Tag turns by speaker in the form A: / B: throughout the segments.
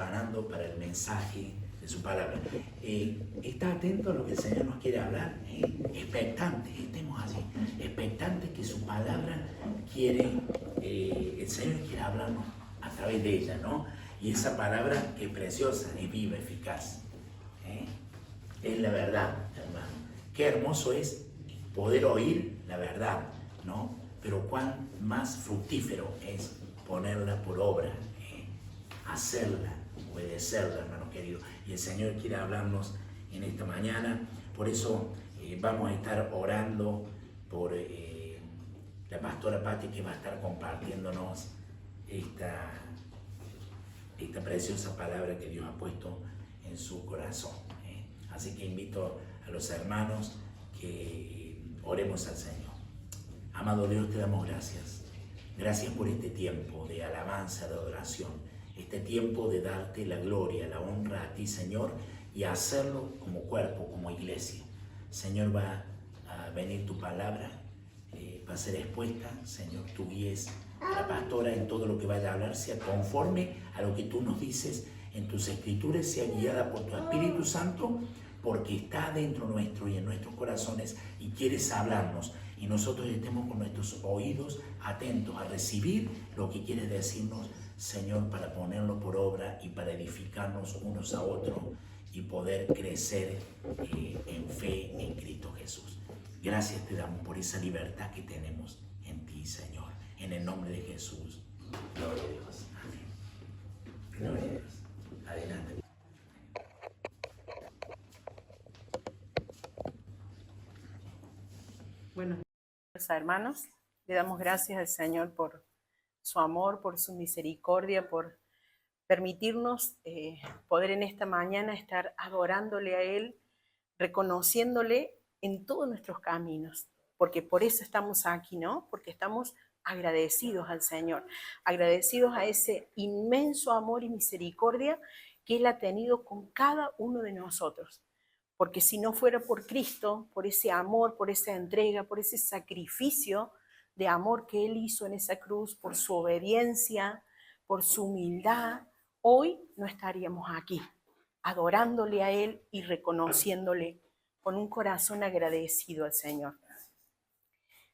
A: preparando para el mensaje de su palabra. Está atento a lo que el Señor nos quiere hablar, expectantes, estemos así, expectantes que su palabra el Señor quiere hablarnos a través de ella, ¿no? Y esa palabra que es preciosa, es viva, eficaz, es la verdad, hermano. Qué hermoso es poder oír la verdad, ¿no? Pero cuán más fructífero es ponerla por obra, hacerla, obedecerla, hermano querido. Y el Señor quiere hablarnos en esta mañana. Por eso vamos a estar orando por la pastora Patti, que va a estar compartiéndonos esta preciosa palabra que Dios ha puesto en su corazón. Así que invito a los hermanos que oremos al Señor. Amado Dios, te damos gracias. Gracias por este tiempo de alabanza, de adoración. Este tiempo de darte la gloria, la honra a ti, Señor, y hacerlo como cuerpo, como iglesia. Señor, va a venir tu palabra, va a ser expuesta. Señor, tú guíes a la pastora en todo lo que vaya a hablar, sea conforme a lo que tú nos dices en tus escrituras, sea guiada por tu Espíritu Santo, porque está dentro nuestro y en nuestros corazones y quieres hablarnos, y nosotros estemos con nuestros oídos atentos a recibir lo que quieres decirnos, Señor, para ponerlo por obra y para edificarnos unos a otros y poder crecer en fe en Cristo Jesús. Gracias te damos por esa libertad que tenemos en ti, Señor. En el nombre de Jesús. Gloria a Dios. Amén. Gloria a Dios. Adelante.
B: Buenos días, hermanos. Le damos gracias al Señor por su amor, por su misericordia, por permitirnos poder en esta mañana estar adorándole a Él, reconociéndole en todos nuestros caminos, porque por eso estamos aquí, ¿no? Porque estamos agradecidos al Señor, agradecidos a ese inmenso amor y misericordia que Él ha tenido con cada uno de nosotros. Porque si no fuera por Cristo, por ese amor, por esa entrega, por ese sacrificio de amor que Él hizo en esa cruz, por su obediencia, por su humildad, hoy no estaríamos aquí, adorándole a Él y reconociéndole con un corazón agradecido al Señor.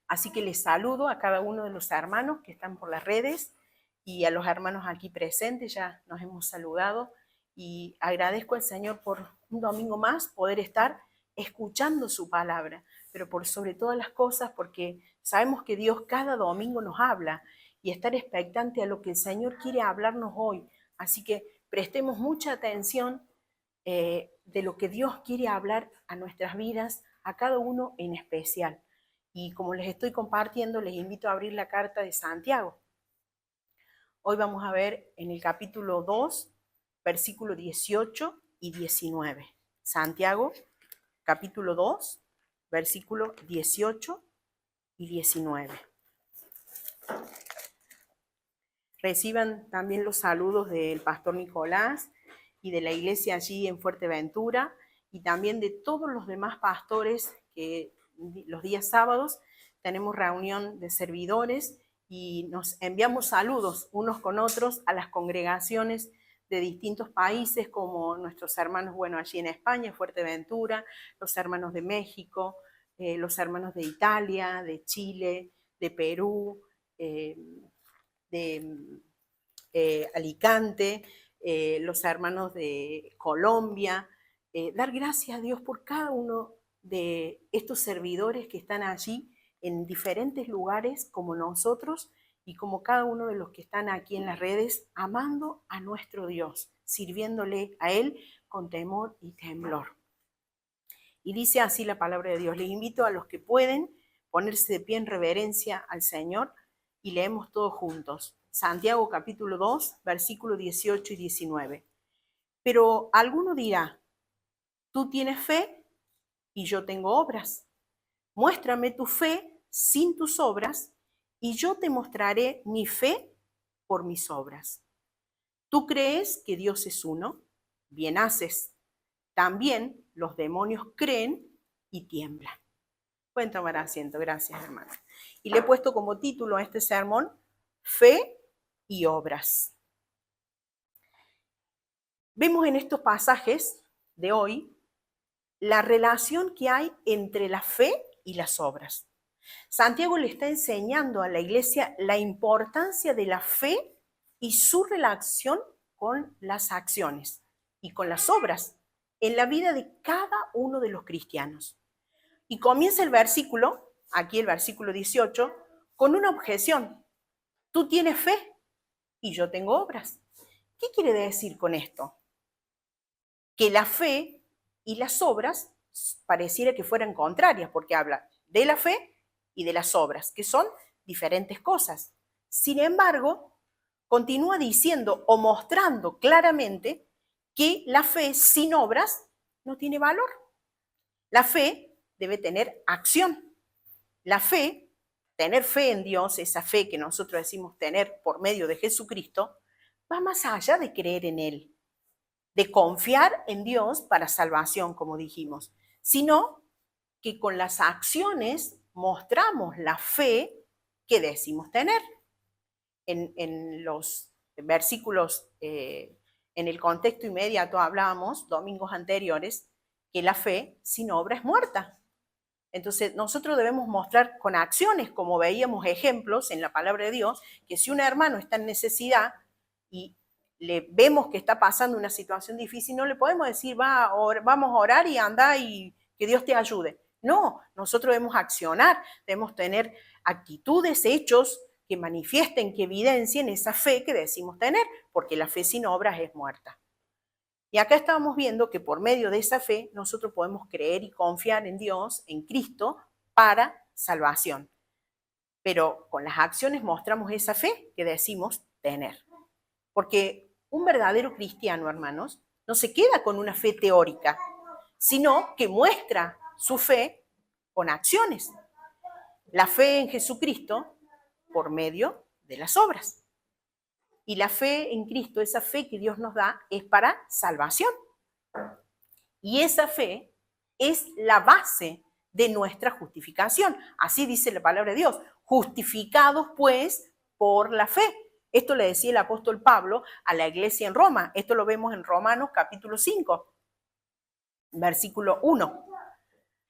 B: Así que les saludo a cada uno de los hermanos que están por las redes y a los hermanos aquí presentes, ya nos hemos saludado, y agradezco al Señor por un domingo más poder estar escuchando su palabra, pero por sobre todas las cosas porque sabemos que Dios cada domingo nos habla y estar expectante a lo que el Señor quiere hablarnos hoy. Así que prestemos mucha atención de lo que Dios quiere hablar a nuestras vidas, a cada uno en especial. Y como les estoy compartiendo, les invito a abrir la carta de Santiago. Hoy vamos a ver en el capítulo 2, versículos 18 y 19. Santiago, capítulo 2, versículos 18 y 19. Reciban también los saludos del pastor Nicolás y de la iglesia allí en Fuerteventura, y también de todos los demás pastores que los días sábados tenemos reunión de servidores y nos enviamos saludos unos con otros a las congregaciones de distintos países, como nuestros hermanos, bueno, allí en España, Fuerteventura, los hermanos de México, los hermanos de Italia, de Chile, de Perú, de Alicante, los hermanos de Colombia. Dar gracias a Dios por cada uno de estos servidores que están allí en diferentes lugares como nosotros y como cada uno de los que están aquí en las redes, amando a nuestro Dios, sirviéndole a Él con temor y temblor. Y dice así la palabra de Dios. Les invito a los que pueden ponerse de pie en reverencia al Señor y leemos todos juntos. Santiago capítulo 2, versículos 18 y 19. Pero alguno dirá, tú tienes fe y yo tengo obras. Muéstrame tu fe sin tus obras y yo te mostraré mi fe por mis obras. ¿Tú crees que Dios es uno? Bien haces. También los demonios creen y tiemblan. Pueden tomar asiento, gracias hermano. Y le he puesto como título a este sermón, Fe y Obras. vemos en estos pasajes de hoy la relación que hay entre la fe y las obras. Santiago le está enseñando a la iglesia la importancia de la fe y su relación con las acciones y con las obras en la vida de cada uno de los cristianos. Y comienza el versículo, aquí el versículo 18, con una objeción. Tú tienes fe y yo tengo obras. ¿Qué quiere decir con esto? Que la fe y las obras pareciera que fueran contrarias, porque habla de la fe y de las obras, que son diferentes cosas. Sin embargo, continúa diciendo o mostrando claramente que la fe sin obras no tiene valor. La fe debe tener acción. La fe, tener fe en Dios, esa fe que nosotros decimos tener por medio de Jesucristo, va más allá de creer en Él, de confiar en Dios para salvación, como dijimos, sino que con las acciones mostramos la fe que decimos tener. En los versículos, en el contexto inmediato hablábamos, domingos anteriores, que la fe sin obra es muerta. Entonces nosotros debemos mostrar con acciones, como veíamos ejemplos en la palabra de Dios, que si un hermano está en necesidad y le vemos que está pasando una situación difícil, no le podemos decir, vamos a orar y anda y que Dios te ayude. No, nosotros debemos accionar, debemos tener actitudes, hechos que manifiesten, que evidencien esa fe que decimos tener, porque la fe sin obras es muerta. Y acá estamos viendo que por medio de esa fe nosotros podemos creer y confiar en Dios, en Cristo, para salvación. Pero con las acciones mostramos esa fe que decimos tener. Porque un verdadero cristiano, hermanos, no se queda con una fe teórica, sino que muestra su fe con acciones. La fe en Jesucristo por medio de las obras. Y la fe en Cristo, esa fe que Dios nos da, es para salvación. Y esa fe es la base de nuestra justificación. Así dice la palabra de Dios. Justificados, pues, por la fe. Esto le decía el apóstol Pablo a la iglesia en Roma. Esto lo vemos en Romanos capítulo 5, versículo 1.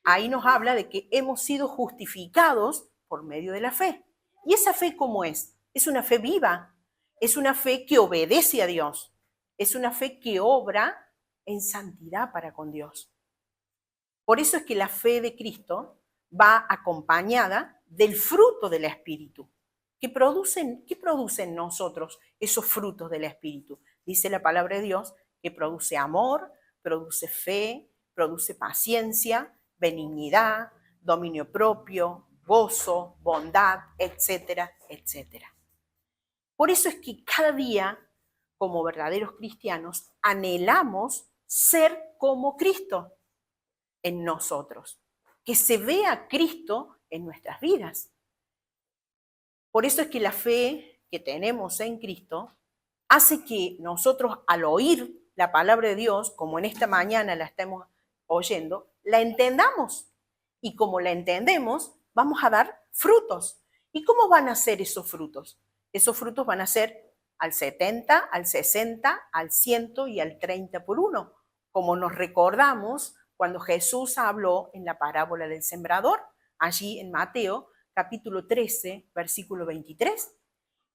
B: Ahí nos habla de que hemos sido justificados por medio de la fe. ¿Y esa fe cómo es? Es una fe viva. Es una fe que obedece a Dios. Es una fe que obra en santidad para con Dios. Por eso es que la fe de Cristo va acompañada del fruto del Espíritu. ¿Qué producen nosotros esos frutos del Espíritu? Dice la palabra de Dios que produce amor, produce fe, produce paciencia, benignidad, dominio propio, gozo, bondad, etcétera, etcétera. Por eso es que cada día, como verdaderos cristianos, anhelamos ser como Cristo en nosotros, que se vea Cristo en nuestras vidas. Por eso es que la fe que tenemos en Cristo hace que nosotros, al oír la palabra de Dios, como en esta mañana la estamos oyendo, la entendamos. Y como la entendemos, vamos a dar frutos. ¿Y cómo van a ser esos frutos? Esos frutos van a ser al 70, al 60, al 100 y al 30 por 1, como nos recordamos cuando Jesús habló en la parábola del sembrador, allí en Mateo capítulo 13, versículo 23.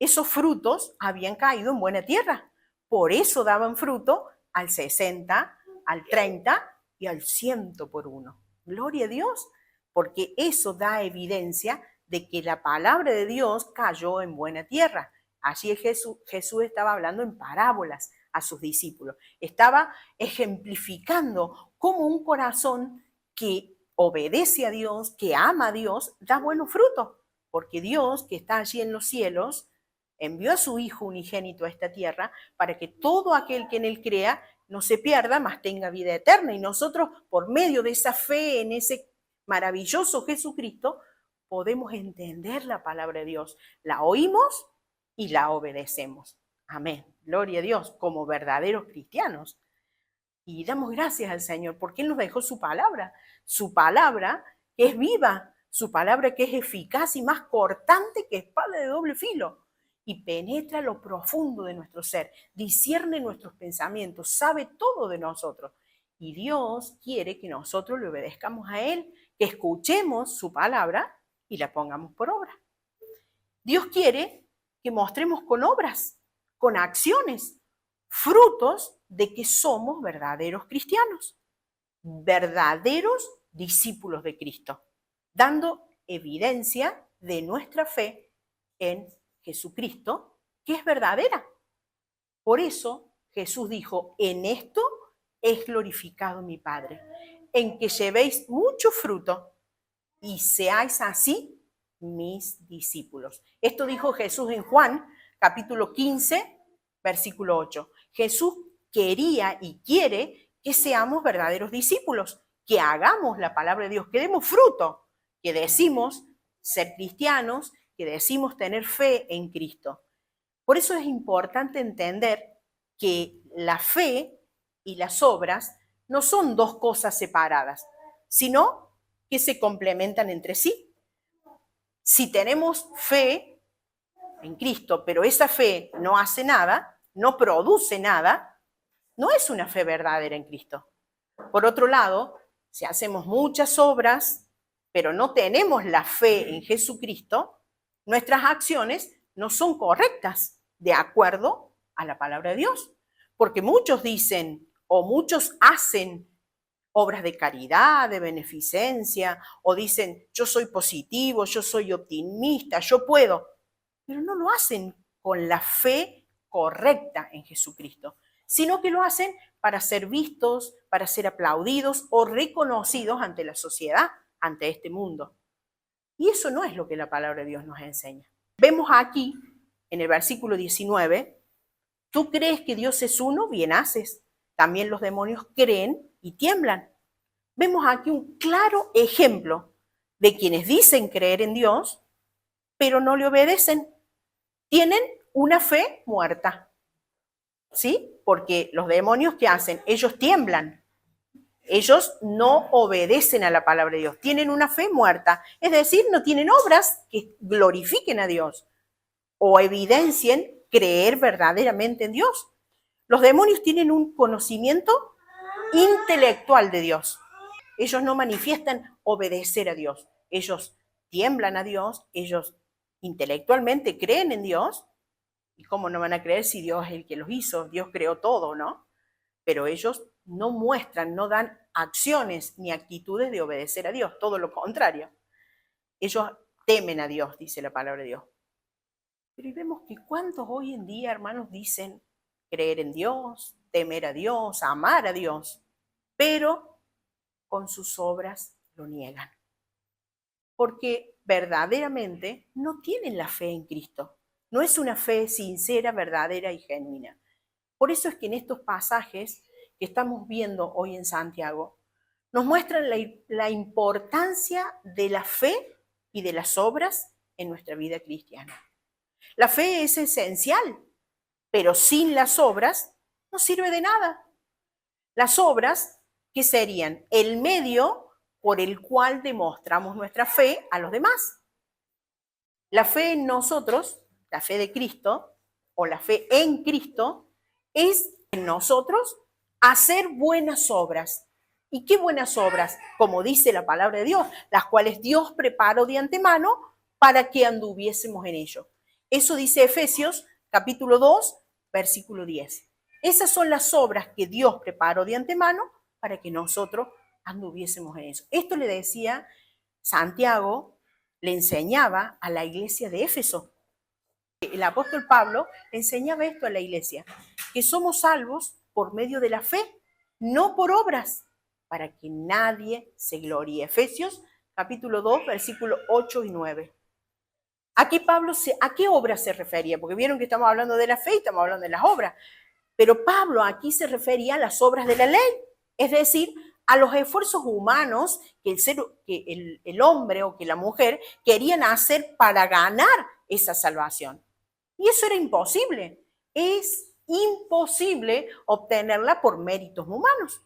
B: Esos frutos habían caído en buena tierra, por eso daban fruto al 60, al 30 y al 100 por 1. Gloria a Dios, porque eso da evidencia de que la palabra de Dios cayó en buena tierra. Allí Jesús estaba hablando en parábolas a sus discípulos. Estaba ejemplificando cómo un corazón que obedece a Dios, que ama a Dios, da buenos frutos. Porque Dios, que está allí en los cielos, envió a su Hijo unigénito a esta tierra para que todo aquel que en él crea no se pierda, mas tenga vida eterna. Y nosotros, por medio de esa fe en ese maravilloso Jesucristo, podemos entender la palabra de Dios. La oímos y la obedecemos. Amén. Gloria a Dios, como verdaderos cristianos. Y damos gracias al Señor porque Él nos dejó su palabra que es viva, su palabra que es eficaz y más cortante que espada de doble filo. y penetra lo profundo de nuestro ser, discierne nuestros pensamientos, sabe todo de nosotros. Y Dios quiere que nosotros le obedezcamos a Él, que escuchemos su palabra y la pongamos por obra. Dios quiere que mostremos con obras, con acciones, frutos de que somos verdaderos cristianos, verdaderos discípulos de Cristo, dando evidencia de nuestra fe en Jesucristo, que es verdadera. Por eso Jesús dijo, en esto es glorificado mi Padre, en que llevéis mucho fruto y seáis así mis discípulos. Esto dijo Jesús en Juan, capítulo 15, versículo 8. Jesús quería y quiere que seamos verdaderos discípulos, que hagamos la palabra de Dios, que demos fruto, que decimos ser cristianos, que decimos tener fe en Cristo. Por eso es importante entender que la fe y las obras no son dos cosas separadas, sino que se complementan entre sí. Si tenemos fe en Cristo, pero esa fe no hace nada, no produce nada, no es una fe verdadera en Cristo. Por otro lado, si hacemos muchas obras, pero no tenemos la fe en Jesucristo, nuestras acciones no son correctas de acuerdo a la palabra de Dios. Porque muchos dicen o muchos hacen obras de caridad, de beneficencia, o dicen, yo soy positivo, yo soy optimista, yo puedo, pero no lo hacen con la fe correcta en Jesucristo, sino que lo hacen para ser vistos, para ser aplaudidos o reconocidos ante la sociedad, ante este mundo. Y eso no es lo que la palabra de Dios nos enseña. Vemos aquí, en el versículo 19, tú crees que Dios es uno, bien haces. También los demonios creen y tiemblan. Vemos aquí un claro ejemplo de quienes dicen creer en Dios, pero no le obedecen. Tienen una fe muerta, ¿sí? Porque los demonios, ¿qué hacen? Ellos tiemblan. Ellos no obedecen a la palabra de Dios. Tienen una fe muerta. Es decir, no tienen obras que glorifiquen a Dios o evidencien creer verdaderamente en Dios. Los demonios tienen un conocimiento intelectual de Dios. Ellos no manifiestan obedecer a Dios. Ellos tiemblan a Dios, ellos intelectualmente creen en Dios. ¿Y cómo no van a creer si Dios es el que los hizo? Dios creó todo, ¿no? Pero ellos no muestran, no dan acciones ni actitudes de obedecer a Dios, todo lo contrario. Ellos temen a Dios, dice la palabra de Dios. Pero vemos que cuántos hoy en día, hermanos, dicen creer en Dios, temer a Dios, amar a Dios, pero con sus obras lo niegan. Porque verdaderamente no tienen la fe en Cristo. No es una fe sincera, verdadera y genuina. Por eso es que en estos pasajes que estamos viendo hoy en Santiago, nos muestran la importancia de la fe y de las obras en nuestra vida cristiana. La fe es esencial, pero sin las obras no sirve de nada. Las obras, ¿qué serían? El medio por el cual demostramos nuestra fe a los demás. La fe en nosotros, la fe de Cristo, o la fe en Cristo, es en nosotros hacer buenas obras. ¿Y qué buenas obras? Como dice la palabra de Dios, las cuales Dios preparó de antemano para que anduviésemos en ello. Eso dice Efesios capítulo 2, versículo 10. Esas son las obras que Dios preparó de antemano para que nosotros anduviésemos en eso. Esto le decía Santiago, le enseñaba a la iglesia de Éfeso. El apóstol Pablo enseñaba esto a la iglesia, que somos salvos por medio de la fe, no por obras, para que nadie se gloríe. Efesios capítulo 2, versículos 8 y 9. Aquí Pablo, ¿a qué obras se refería? Porque vieron que estamos hablando de la fe y estamos hablando de las obras. Pero Pablo aquí se refería a las obras de la ley, es decir, a los esfuerzos humanos que el hombre o que la mujer querían hacer para ganar esa salvación. Y eso era imposible. Es imposible obtenerla por méritos humanos.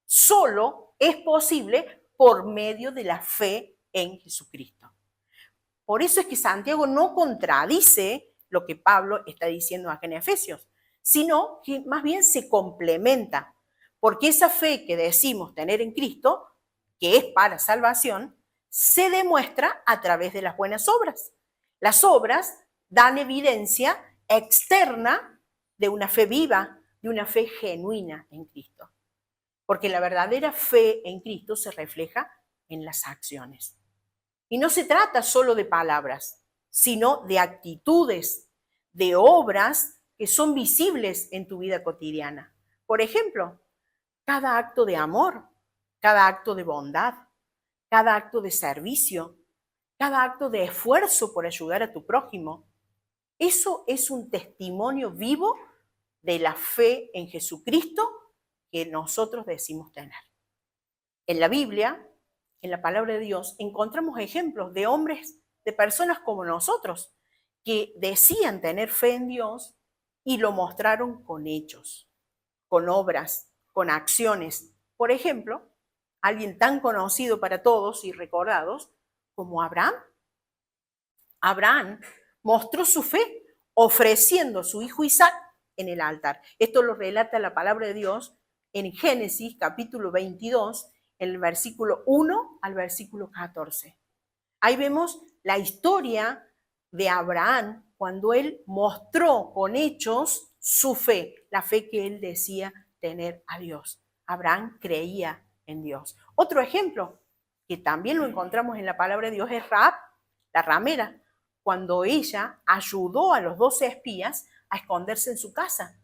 B: Solo es posible por medio de la fe en Jesucristo. Por eso es que Santiago no contradice lo que Pablo está diciendo acá en Efesios, sino que más bien se complementa, porque esa fe que decimos tener en Cristo, que es para salvación, se demuestra a través de las buenas obras. Las obras dan evidencia externa de una fe viva, de una fe genuina en Cristo. Porque la verdadera fe en Cristo se refleja en las acciones. Y no se trata solo de palabras, sino de actitudes, de obras que son visibles en tu vida cotidiana. Por ejemplo, cada acto de amor, cada acto de bondad, cada acto de servicio, cada acto de esfuerzo por ayudar a tu prójimo. Eso es un testimonio vivo de la fe en Jesucristo que nosotros decimos tener. En la Biblia, en la palabra de Dios, encontramos ejemplos de hombres, de personas como nosotros, que decían tener fe en Dios y lo mostraron con hechos, con obras, con acciones. Por ejemplo, alguien tan conocido para todos y recordados como Abraham. Abraham mostró su fe ofreciendo a su hijo Isaac en el altar. Esto lo relata la palabra de Dios en Génesis capítulo 22, en el versículo 1 al versículo 14. Ahí vemos la historia de Abraham cuando él mostró con hechos su fe, la fe que él decía tener a Dios. Abraham creía en Dios. Otro ejemplo que también lo encontramos en la palabra de Dios es Rahab, la ramera, cuando ella ayudó a los 12 espías a esconderse en su casa.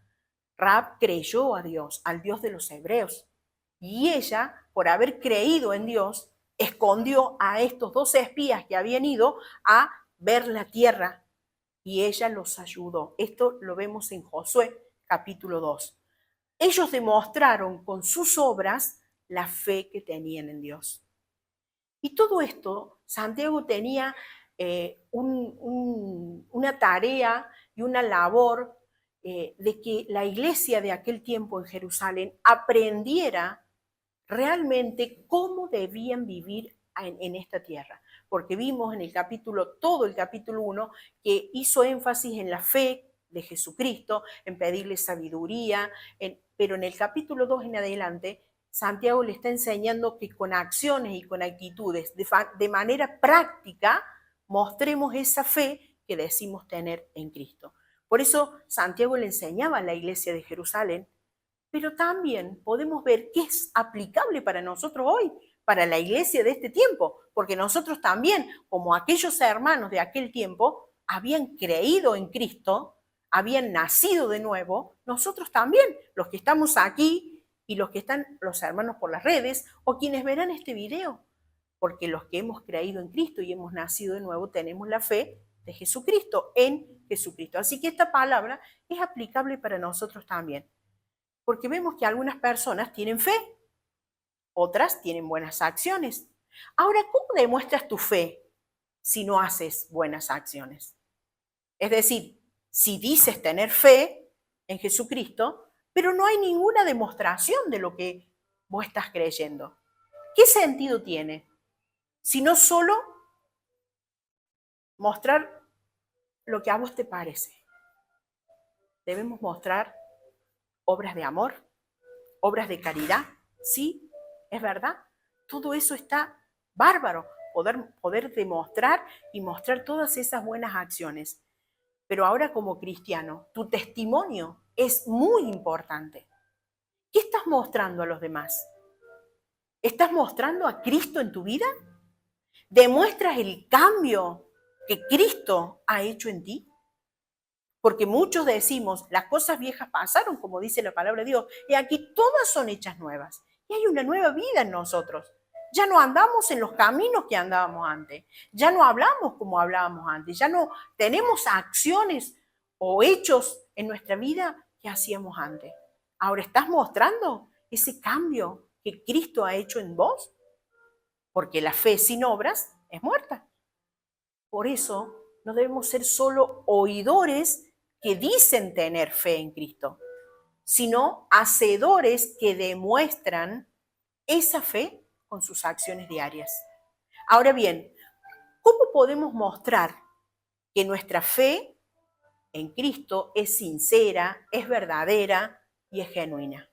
B: Rahab creyó a Dios, al Dios de los hebreos, y ella, por haber creído en Dios, escondió a estos 12 espías que habían ido a ver la tierra, y ella los ayudó. Esto lo vemos en Josué capítulo 2. Ellos demostraron con sus obras la fe que tenían en Dios. Y todo esto, Santiago tenía una tarea y una labor de que la iglesia de aquel tiempo en Jerusalén aprendiera realmente cómo debían vivir en esta tierra. Porque vimos en el capítulo, todo el capítulo 1, que hizo énfasis en la fe de Jesucristo, en pedirle sabiduría, pero en el capítulo 2 en adelante, Santiago le está enseñando que con acciones y con actitudes, de manera práctica, mostremos esa fe que decimos tener en Cristo. Por eso Santiago le enseñaba a la iglesia de Jerusalén, pero también podemos ver qué es aplicable para nosotros hoy, para la iglesia de este tiempo, porque nosotros también, como aquellos hermanos de aquel tiempo, habían creído en Cristo, habían nacido de nuevo, nosotros también, los que estamos aquí y los que están, los hermanos por las redes, o quienes verán este video, porque los que hemos creído en Cristo y hemos nacido de nuevo tenemos la fe de Jesucristo, en Jesucristo. Así que esta palabra es aplicable para nosotros también, porque vemos que algunas personas tienen fe, otras tienen buenas acciones. Ahora, ¿cómo demuestras tu fe si no haces buenas acciones? Es decir, si dices tener fe en Jesucristo, pero no hay ninguna demostración de lo que vos estás creyendo. ¿Qué sentido tiene? Sino solo mostrar lo que a vos te parece. Debemos mostrar obras de amor, obras de caridad, sí, es verdad. Todo eso está bárbaro, poder demostrar y mostrar todas esas buenas acciones. Pero ahora como cristiano, tu testimonio es muy importante. ¿Qué estás mostrando a los demás? ¿Estás mostrando a Cristo en tu vida? ¿Demuestras el cambio que Cristo ha hecho en ti? Porque muchos decimos, las cosas viejas pasaron, como dice la palabra de Dios, y aquí todas son hechas nuevas. Y hay una nueva vida en nosotros. Ya no andamos en los caminos que andábamos antes. Ya no hablamos como hablábamos antes. Ya no tenemos acciones o hechos en nuestra vida que hacíamos antes. Ahora estás mostrando ese cambio que Cristo ha hecho en vos. Porque la fe sin obras es muerta. Por eso no debemos ser solo oidores que dicen tener fe en Cristo, sino hacedores que demuestran esa fe con sus acciones diarias. Ahora bien, ¿cómo podemos mostrar que nuestra fe en Cristo es sincera, es verdadera y es genuina.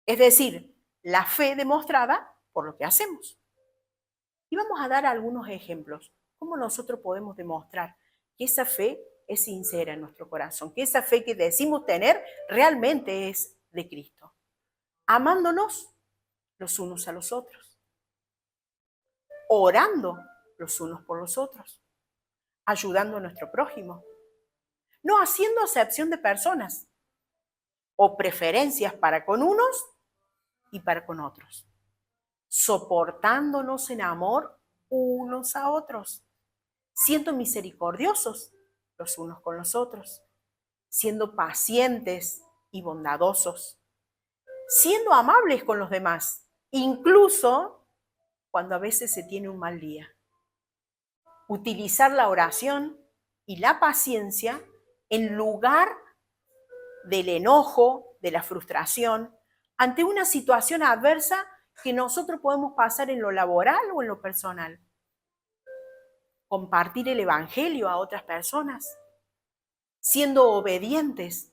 B: Es decir, la fe demostrada por lo que hacemos. Y vamos a dar algunos ejemplos. ¿Cómo nosotros podemos demostrar que esa fe es sincera en nuestro corazón? Que esa fe que decimos tener realmente es de Cristo. Amándonos los unos a los otros. Orando los unos por los otros. Ayudando a nuestro prójimo. No haciendo acepción de personas o preferencias para con unos y para con otros. Soportándonos en amor unos a otros, siendo misericordiosos los unos con los otros, siendo pacientes y bondadosos, siendo amables con los demás, incluso cuando a veces se tiene un mal día. Utilizar la oración y la paciencia en lugar del enojo, de la frustración, ante una situación adversa que nosotros podemos pasar en lo laboral o en lo personal. Compartir el evangelio a otras personas, siendo obedientes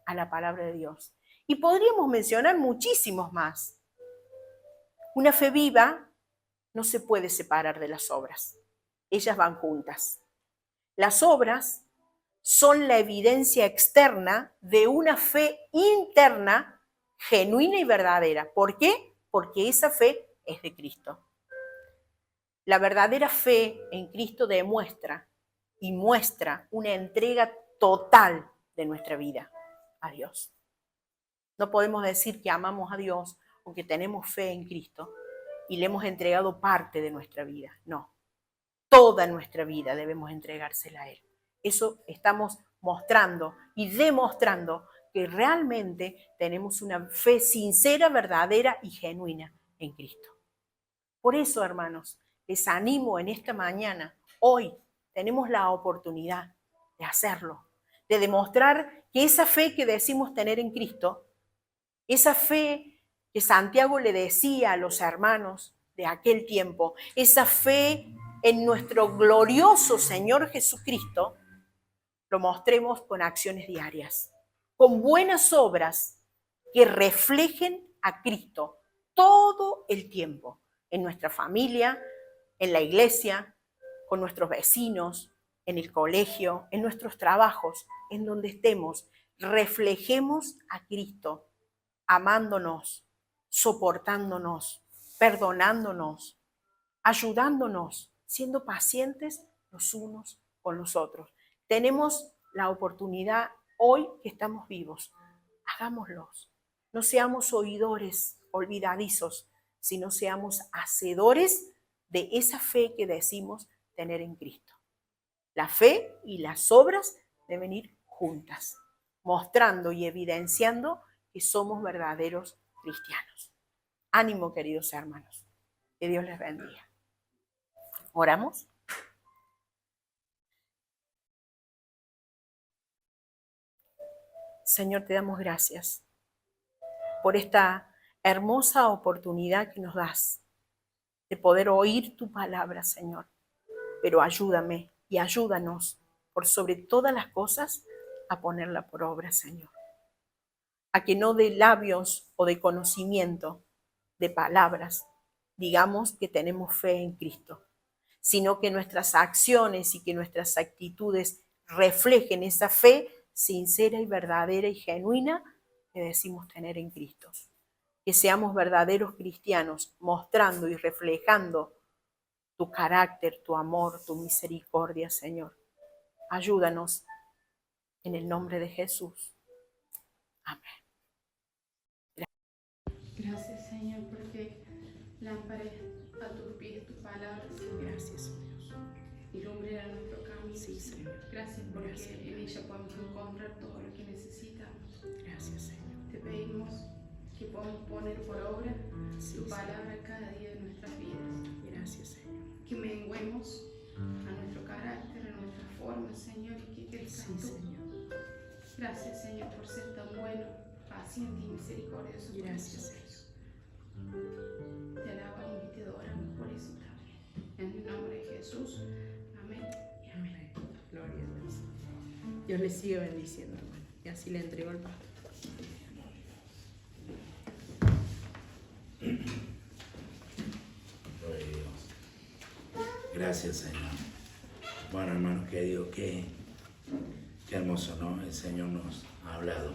B: a la palabra de Dios. Y podríamos mencionar muchísimos más. Una fe viva no se puede separar de las obras. Ellas van juntas. Las obras son la evidencia externa de una fe interna, genuina y verdadera. ¿Por qué? Porque esa fe es de Cristo. La verdadera fe en Cristo demuestra y muestra una entrega total de nuestra vida a Dios. No podemos decir que amamos a Dios o que tenemos fe en Cristo y le hemos entregado parte de nuestra vida. No, toda nuestra vida debemos entregársela a Él. Eso estamos mostrando y demostrando que realmente tenemos una fe sincera, verdadera y genuina en Cristo. Por eso, hermanos, les animo en esta mañana, hoy tenemos la oportunidad de hacerlo, de demostrar que esa fe que decimos tener en Cristo, esa fe que Santiago le decía a los hermanos de aquel tiempo, esa fe en nuestro glorioso Señor Jesucristo, lo mostremos con acciones diarias, con buenas obras que reflejen a Cristo todo el tiempo, en nuestra familia, en la iglesia, con nuestros vecinos, en el colegio, en nuestros trabajos, en donde estemos. Reflejemos a Cristo, amándonos, soportándonos, perdonándonos, ayudándonos, siendo pacientes los unos con los otros. Tenemos la oportunidad hoy que estamos vivos. Hagámoslos. No seamos oidores olvidadizos, sino seamos hacedores de esa fe que decimos tener en Cristo. La fe y las obras deben ir juntas, mostrando y evidenciando que somos verdaderos cristianos. Ánimo, queridos hermanos. Que Dios les bendiga. ¿Oramos? Señor, te damos gracias por esta hermosa oportunidad que nos das de poder oír tu palabra, Señor. Pero ayúdame y ayúdanos, por sobre todas las cosas, a ponerla por obra, Señor. A que no de labios o de conocimiento, de palabras, digamos que tenemos fe en Cristo, sino que nuestras acciones y que nuestras actitudes reflejen esa fe sincera y verdadera y genuina que decimos tener en Cristo. Que seamos verdaderos cristianos, mostrando y reflejando tu carácter, tu amor, tu misericordia, Señor. Ayúdanos en el nombre de Jesús. Amén.
C: Gracias, Señor, porque lámpara a tus pies tu palabra, Señor.
B: Gracias, Dios.
C: Y lumbrera nuestro camino.
B: Sí, Señor.
C: Gracias porque
B: Gracias.
C: en ella podemos encontrar todo lo que necesitamos.
B: Gracias, Señor.
C: Te pedimos que podamos poner por obra
B: Sí,
C: tu
B: Señor.
C: palabra cada día de nuestras vidas.
B: Gracias, Señor.
C: Que menguemos a nuestro carácter, a nuestra forma, Señor, y que crezcas
B: Sí,
C: tú.
B: Señor.
C: Gracias, Señor, por ser tan bueno, paciente y misericordioso con
B: Gracias,
C: nosotros. Te alabamos y te adoramos por eso también. En el nombre de Jesús. Amén y amén.
B: Amén. Gloria a Dios. Dios le sigue bendiciendo, hermano. Y así le entregó el pastor.
A: Gloria a Dios. Gracias, Señor. Bueno, hermanos queridos, qué hermoso, ¿no? El Señor nos ha hablado.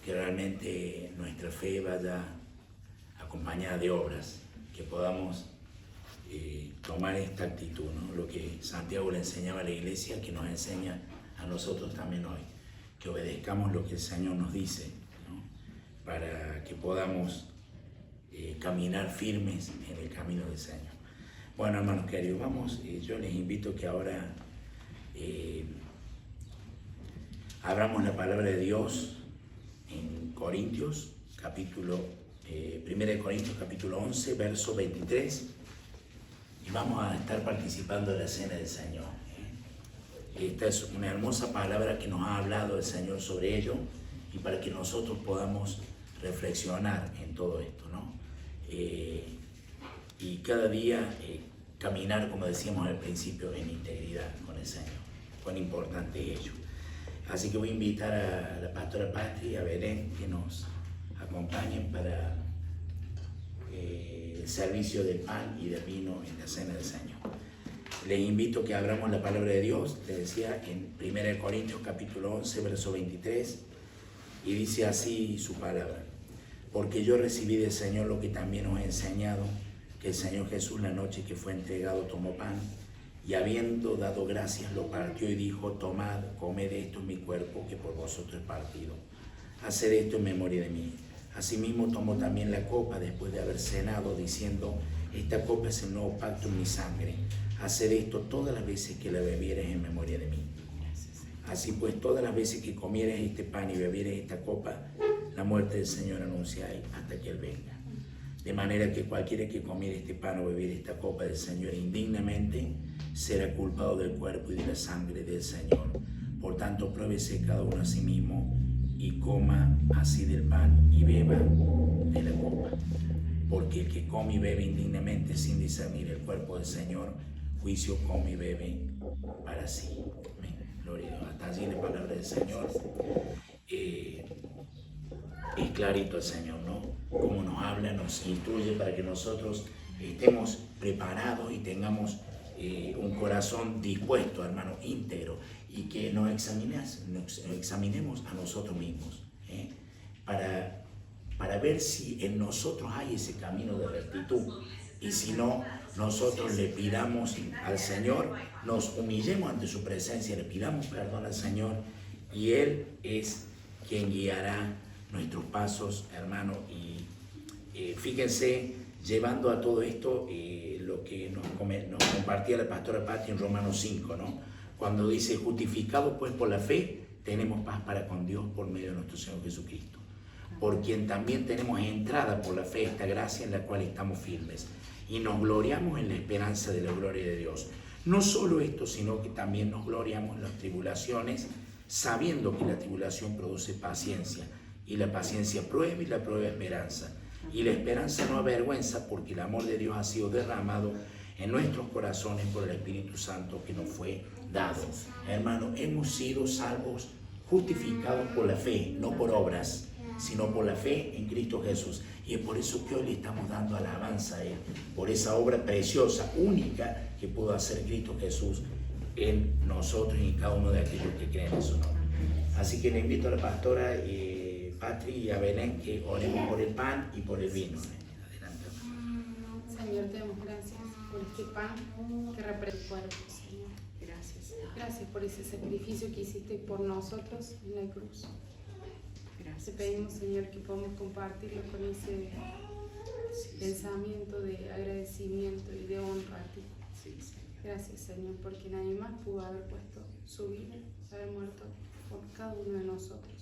A: Que realmente nuestra fe vaya acompañada de obras, que podamos tomar esta actitud, ¿no? Lo que Santiago le enseñaba a la iglesia, que nos enseña a nosotros también hoy, que obedezcamos lo que el Señor nos dice, ¿no? Para que podamos caminar firmes en el camino del Señor. Bueno, hermanos queridos, vamos, yo les invito que ahora abramos la palabra de Dios en Corintios, 1 Corintios capítulo 11, verso 23, y vamos a estar participando de la cena del Señor. Esta es una hermosa palabra que nos ha hablado el Señor sobre ello, y para que nosotros podamos reflexionar en todo esto, ¿no? Y cada día caminar, como decíamos al principio, en integridad con el Señor. Cuán importante es ello. Así que voy a invitar a la pastora Patri y a Belén que nos acompañen para el servicio del pan y del vino en la cena del Señor. Les invito a que abramos la palabra de Dios, les decía, en 1 Corintios capítulo 11, verso 23, y dice así su palabra: porque yo recibí del Señor lo que también os he enseñado, que el Señor Jesús, la noche que fue entregado, tomó pan, y habiendo dado gracias, lo partió y dijo: tomad, comed, esto es mi cuerpo, que por vosotros es partido. Haced esto en memoria de mí. Asimismo tomó también la copa después de haber cenado, diciendo: esta copa es el nuevo pacto en mi sangre. Haced esto todas las veces que la bebiereis en memoria de mí. Así pues, todas las veces que comiereis este pan y bebiereis esta copa, la muerte del Señor anunciáis hasta que Él venga. De manera que cualquiera que comiere este pan o bebiere esta copa del Señor indignamente, será culpado del cuerpo y de la sangre del Señor. Por tanto, pruébese cada uno a sí mismo y coma así del pan y beba de la copa. Porque el que come y bebe indignamente sin discernir el cuerpo del Señor, juicio come y bebe para sí. Amén. Gloria a Dios. Hasta allí la palabra del Señor. Es clarito el Señor, ¿no? Como nos habla, nos instruye para que nosotros estemos preparados y tengamos un corazón dispuesto, hermano, íntegro, y que nos examinemos a nosotros mismos, para ver si en nosotros hay ese camino de rectitud, y si no, nosotros le pidamos al Señor, nos humillemos ante su presencia, le pidamos perdón al Señor, y Él es quien guiará nuestros pasos, hermano. Y fíjense, llevando a todo esto lo que nos compartía la pastora Patti en Romanos 5, ¿no? Cuando dice: justificados pues por la fe, tenemos paz para con Dios por medio de nuestro Señor Jesucristo, por quien también tenemos entrada por la fe esta gracia en la cual estamos firmes, y nos gloriamos en la esperanza de la gloria de Dios. No solo esto, sino que también nos gloriamos en las tribulaciones, sabiendo que la tribulación produce paciencia, y la paciencia prueba, y la prueba esperanza. Y la esperanza no avergüenza, porque el amor de Dios ha sido derramado en nuestros corazones por el Espíritu Santo que nos fue dado. Hermano, hemos sido salvos, justificados por la fe, no por obras, sino por la fe en Cristo Jesús. Y es por eso que hoy le estamos dando alabanza a Él, por esa obra preciosa, única, que pudo hacer Cristo Jesús en nosotros y en cada uno de aquellos que creen en su nombre. Así que le invito a la pastora Patri y a Belén que oremos por el pan y por el vino. Adelante.
C: Señor, te damos gracias por este pan que representa tu cuerpo, Señor.
B: Gracias.
C: Gracias por ese sacrificio que hiciste por nosotros en la cruz. Te pedimos, Señor, que podamos compartirlo con ese pensamiento de agradecimiento y de honra a ti. Gracias, Señor, porque nadie más pudo haber puesto su vida, haber muerto por cada uno de nosotros.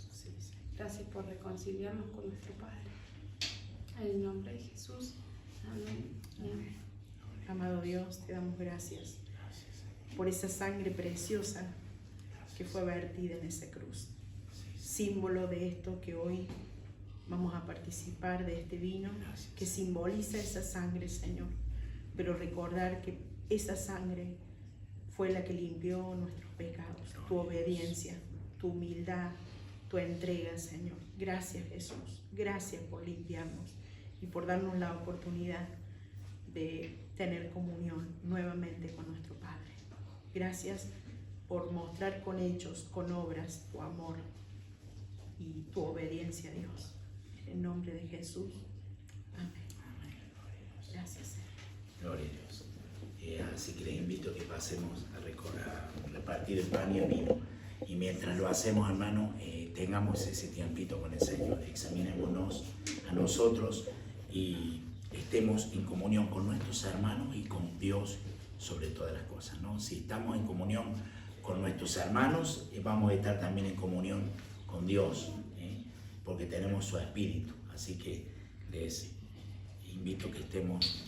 C: Gracias por reconciliarnos con nuestro Padre. En el nombre de Jesús. Amén. Amén.
B: Amado Dios, te damos gracias por esa sangre preciosa que fue vertida en esa cruz. Símbolo de esto que hoy vamos a participar, de este vino que simboliza esa sangre, Señor. Pero recordar que esa sangre
D: fue la que limpió nuestros pecados. Tu obediencia, tu humildad, tu entrega, Señor. Gracias, Jesús. Gracias por limpiarnos y por darnos la oportunidad de tener comunión nuevamente con nuestro Padre. Gracias por mostrar con hechos, con obras, tu amor y tu obediencia a Dios. En el nombre de Jesús. Amén. Gracias, Señor.
A: Gloria a Dios. Así que les invito a que pasemos a repartir el pan y el vino. Y mientras lo hacemos, hermano, tengamos ese tiempito con el Señor. Examinémonos a nosotros y estemos en comunión con nuestros hermanos y con Dios sobre todas las cosas, ¿no? Si estamos en comunión con nuestros hermanos, vamos a estar también en comunión con Dios, porque tenemos su espíritu. Así que les invito a que estemos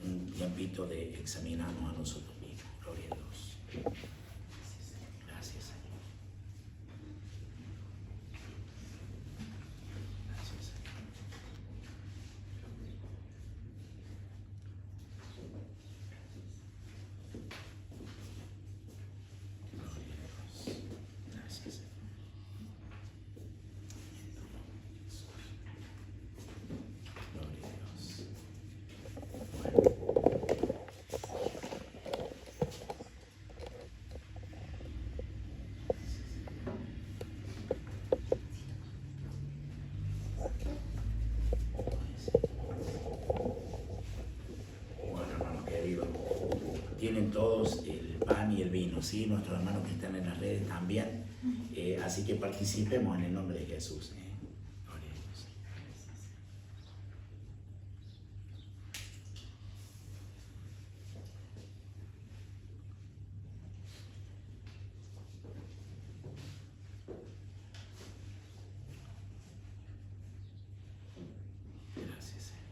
A: un tiempito de examinarnos a nosotros mismos. Gloria a Dios. Gracias, Señor. Gracias, Señor. Gloria a Dios. Gracias, Señor. Gloria a Dios. Bueno, hermanos queridos, tienen todos el pan y el vino, ¿sí? Nuestros hermanos que están en las redes también. Así que participemos en el nombre de Jesús. Gloria a Dios. Gracias, Señor.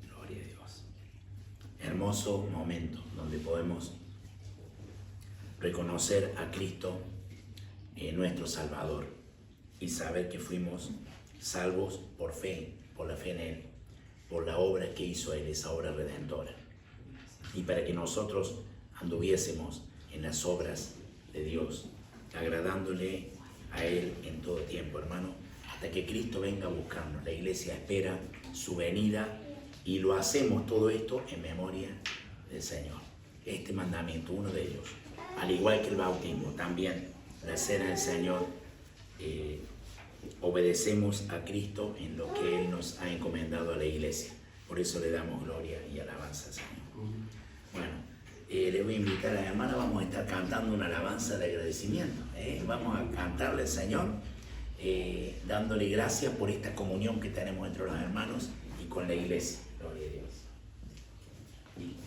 A: Gloria a Dios. Hermoso momento donde podemos reconocer a Cristo, nuestro Salvador, y saber que fuimos salvos por fe, por la fe en Él, por la obra que hizo Él, esa obra redentora. Y para que nosotros anduviésemos en las obras de Dios, agradándole a Él en todo tiempo, hermano, hasta que Cristo venga a buscarnos. La iglesia espera su venida y lo hacemos todo esto en memoria del Señor. Este mandamiento, uno de ellos, al igual que el bautismo, también la cena del Señor, obedecemos a Cristo en lo que Él nos ha encomendado a la iglesia. Por eso le damos gloria y alabanza al Señor. Bueno, le voy a invitar a la hermana, vamos a estar cantando una alabanza de agradecimiento. Vamos a cantarle al Señor, dándole gracias por esta comunión que tenemos entre los hermanos y con la iglesia. Gloria a Dios. Gloria a Dios.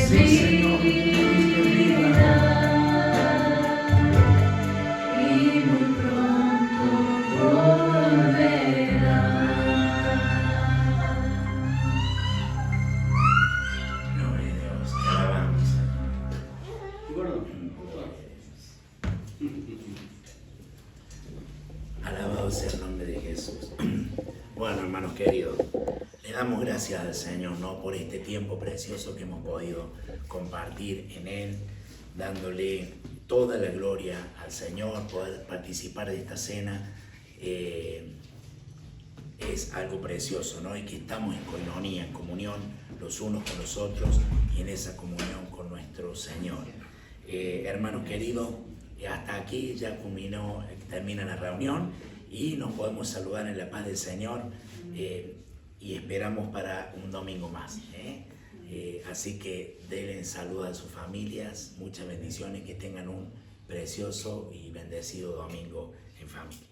A: Sí, Señor, vida.
E: Y muy pronto volverá.
A: Gloria a Dios, te alabamos, Señor. Alabado sea el nombre de Jesús. Bueno, hermanos queridos, le damos gracias al Señor, ¿no?, por este tiempo precioso que hemos podido compartir en Él, dándole toda la gloria al Señor. Poder participar de esta cena es algo precioso, ¿no? Y que estamos en coinonía, en comunión los unos con los otros y en esa comunión con nuestro Señor. Hermanos queridos, hasta aquí ya termina la reunión y nos podemos saludar en la paz del Señor y esperamos para un domingo más. Así que denle salud a sus familias, muchas bendiciones, que tengan un precioso y bendecido domingo en familia.